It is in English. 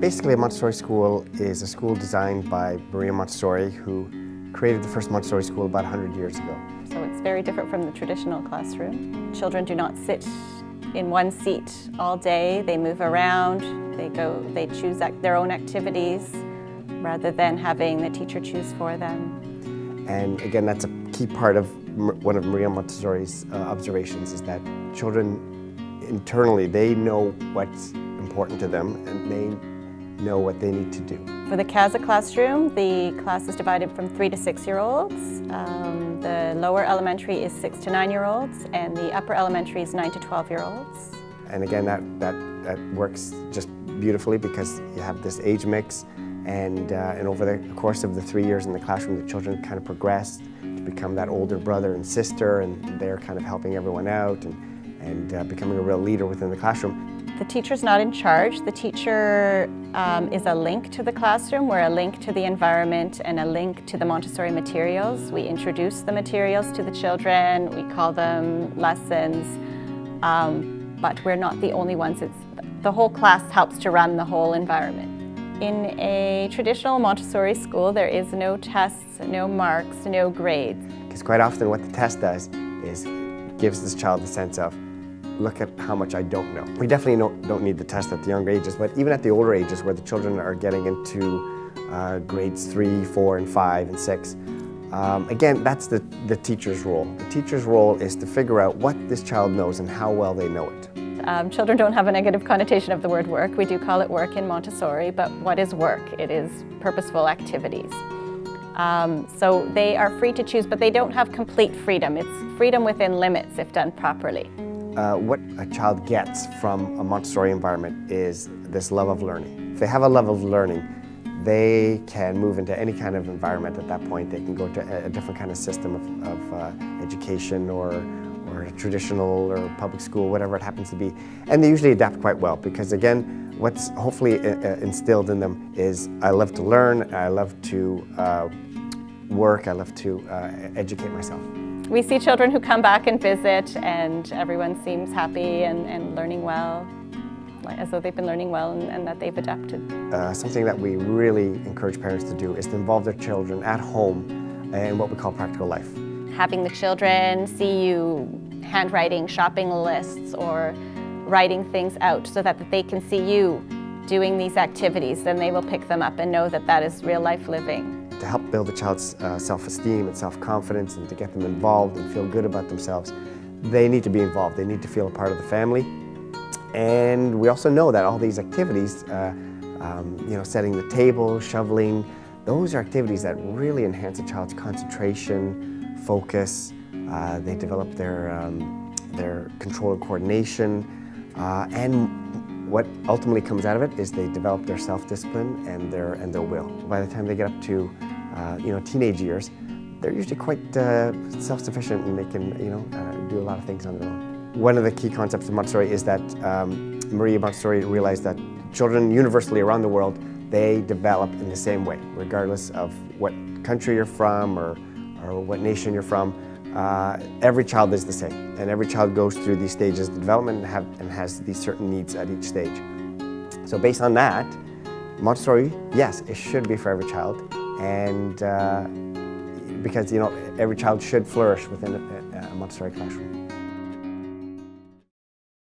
Basically, a Montessori school is a school designed by Maria Montessori, who created the first Montessori school about 100 years ago. So it's very different from the traditional classroom. Children do not sit in one seat all day. They move around, they choose their own activities rather than having the teacher choose for them. And again, that's a key part of one of Maria Montessori's observations, is that children internally, they know what's important to them and they know what they need to do. For the CASA classroom, the class is divided from 3 to 6-year-olds. The lower elementary is 6 to 9-year-olds, and the upper elementary is 9 to 12-year-olds. And again, that works just beautifully because you have this age mix, and over the course of the 3 years in the classroom, the children kind of progress to become that older brother and sister, and they're kind of helping everyone out and becoming a real leader within the classroom. The teacher's not in charge. The teacher is a link to the classroom. We're a link to the environment and a link to the Montessori materials. We introduce the materials to the children. We call them lessons, but we're not the only ones. The whole class helps to run the whole environment. In a traditional Montessori school, there is no tests, no marks, no grades. Because quite often what the test does is gives this child the sense of, look at how much I don't know. We definitely don't need the test at the younger ages, but even at the older ages where the children are getting into grades 3, 4, and 5, and 6, again, that's the teacher's role. The teacher's role is to figure out what this child knows and how well they know it. Children don't have a negative connotation of the word work. We do call it work in Montessori, but what is work? It is purposeful activities. So they are free to choose, but they don't have complete freedom. It's freedom within limits if done properly. What a child gets from a Montessori environment is this love of learning. If they have a love of learning, they can move into any kind of environment at that point. They can go to a different kind of system of education or a traditional or public school, whatever it happens to be. And they usually adapt quite well because, again, what's hopefully instilled in them is I love to learn, I love to work, I love to educate myself. We see children who come back and visit, and everyone seems happy and learning well, as though they've been learning well and that they've adapted. Something that we really encourage parents to do is to involve their children at home in what we call practical life. Having the children see you handwriting shopping lists or writing things out so that they can see you doing these activities, then they will pick them up and know that that is real life living. To help build a child's self-esteem and self-confidence and to get them involved and feel good about themselves, they need to be involved. They need to feel a part of the family. And we also know that all these activities, setting the table, shoveling, those are activities that really enhance a child's concentration, focus. They develop their control and coordination, and what ultimately comes out of it is they develop their self-discipline and their will. By the time they get up to teenage years, they're usually quite self-sufficient and they can do a lot of things on their own. One of the key concepts of Montessori is that Maria Montessori realized that children universally around the world, they develop in the same way, regardless of what country you're from or what nation you're from. Every child is the same, and every child goes through these stages of development and has these certain needs at each stage. So based on that, Montessori, yes, it should be for every child, and because every child should flourish within a Montessori classroom.